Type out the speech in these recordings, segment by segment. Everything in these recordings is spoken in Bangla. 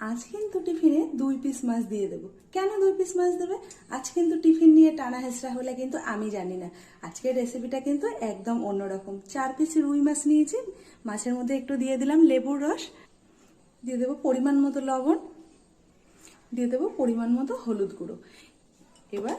আজ কিন্তু টিফিনে 2 পিস মাছ দিয়ে দেবো। কেন 2 পিস মাছ দেবে? আজ কিন্তু টিফিন নিয়ে টানা হেঁচড়া হলে কিন্তু আমি জানি না। আজকের রেসিপিটা কিন্তু একদম অন্যরকম। 4 পিস রুই মাছ নিয়েছি, মাছের মধ্যে একটু দিয়ে দিলাম লেবুর রস, দিয়ে দেবো পরিমাণ মতো লবণ, দিয়ে দেবো পরিমাণ মতো হলুদ গুঁড়ো। এবার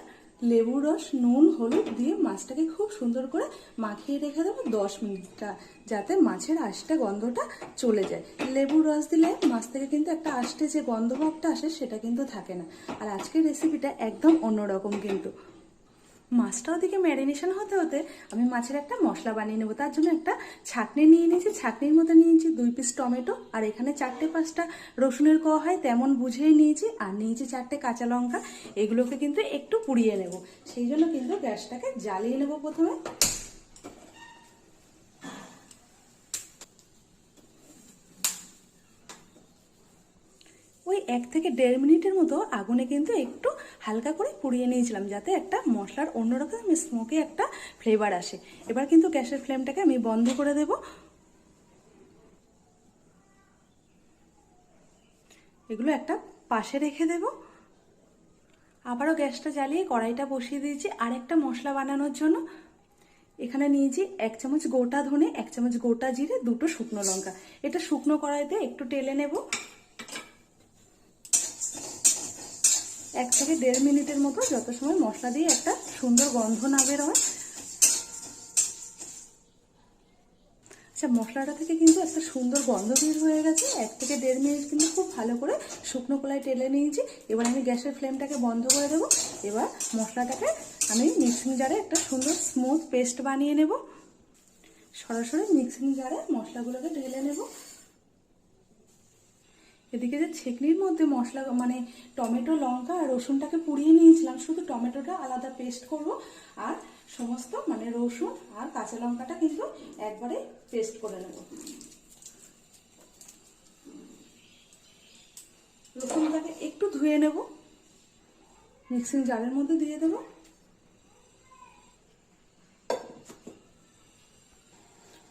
লেবুর রস, নুন, হলুদ দিয়ে মাছটাকে খুব সুন্দর করে মাখিয়ে রেখে দেবো 10 মিনিটটা, যাতে মাছের আঁশটা গন্ধটা চলে যায়। লেবুর রস দিলে মাছ থেকে কিন্তু একটা আঁশটে যে গন্ধভাবটা আসে সেটা কিন্তু থাকে না। আর আজকের রেসিপিটা একদম অন্যরকম। কিন্তু মাছটা ওদিকে ম্যারিনেশন হতে হতে আমি মাছের একটা মশলা বানিয়ে নেবো। তার জন্য একটা ছাঁকনি নিয়ে নিয়েছি, ছাঁকনির মধ্যে নিয়েছি 2 পিস টমেটো, আর এখানে 4-5টা রসুনের কোয়া হয় তেমন বুঝেই নিয়েছি, আর নিয়েছি 4টে কাঁচা লঙ্কা। এগুলোকে কিন্তু একটু পুড়িয়ে নেব, সেই জন্য কিন্তু গ্যাসটাকে জ্বালিয়ে নেব প্রথমে। ওই 1 থেকে 1.5 মিনিটের মতো আগুনে কিন্তু একটু হালকা করে পুড়িয়ে নিয়েছিলাম, যাতে একটা মশলার অন্যরকম স্মোকি একটা ফ্লেভার আসে। এবার কিন্তু গ্যাসের ফ্লেমটাকে আমি বন্ধ করে দেব। এগুলো একটা পাশে রেখে দেব। আবারও গ্যাসটা জ্বালিয়ে কড়াইটা বসিয়ে দিয়েছি আরেকটা মশলা বানানোর জন্য। এখানে নিয়েছি 1 চামচ গোটা ধনে, 1 চামচ গোটা জিরে, 2টো শুকনো লঙ্কা। এটা শুকনো কড়াইতে একটু টেলে নেব। 1 থেকে 1.5 মিনিটের মতো, যত সময় মশলা দিয়ে একটা সুন্দর গন্ধ না বেরোয়। আচ্ছা, মশলাটা থেকে কিন্তু একটা সুন্দর গন্ধ বের হয়ে গেছে। 1 থেকে 1.5 মিনিট কিন্তু খুব ভালো করে শুকনো কড়াই টেলে নিয়েছি। এবার আমি গ্যাসের ফ্লেমটাকে বন্ধ করে দেবো। এবার মশলাটাকে আমি মিক্সিং জারে একটা সুন্দর স্মুথ পেস্ট বানিয়ে নেব। সরাসরি মিক্সিং জারে মশলাগুলোকে ঢেলে নেব। এদিকে যে ছেঁকনির মধ্যে মশলা মানে টমেটো, লঙ্কা আর রসুনটাকে পুড়িয়ে নিয়েছিলাম, শুধু টমেটোটা আলাদা পেস্ট করব, আর সমস্ত মানে রসুন আর কাঁচা লঙ্কাটা কিন্তু একবারে পেস্ট করে নেব। রসুনটাকে একটু ধুয়ে নেব, মিক্সিং জারের মধ্যে দিয়ে দেব।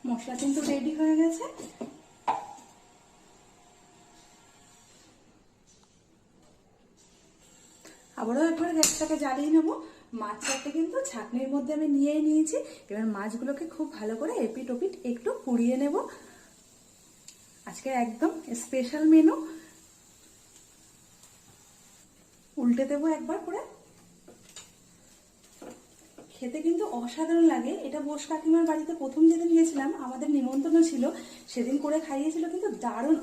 মশলা কিন্তু রেডি হয়ে গেছে। আবারও একবার গ্যাসটাকে জ্বালিয়ে নেব। মাছটাকে কিন্তু ছাঁকনির মধ্যে আমি নিয়ে নিয়েছি। এবার মাছগুলোকে খুব ভালো করে এপিট ওপিট একটু পুড়িয়ে নেব। আজকে একদম স্পেশাল মেনু। উল্টে দেবো একবার করে। খেতে কিন্তু অসাধারণ লাগে। এটা বোস কাকিমার বাড়িতে প্রথম যেদিন গিয়েছিলাম, আমাদের নিমন্ত্রণ ছিল, সেদিন করে খাইয়েছিল, কিন্তু দারুণ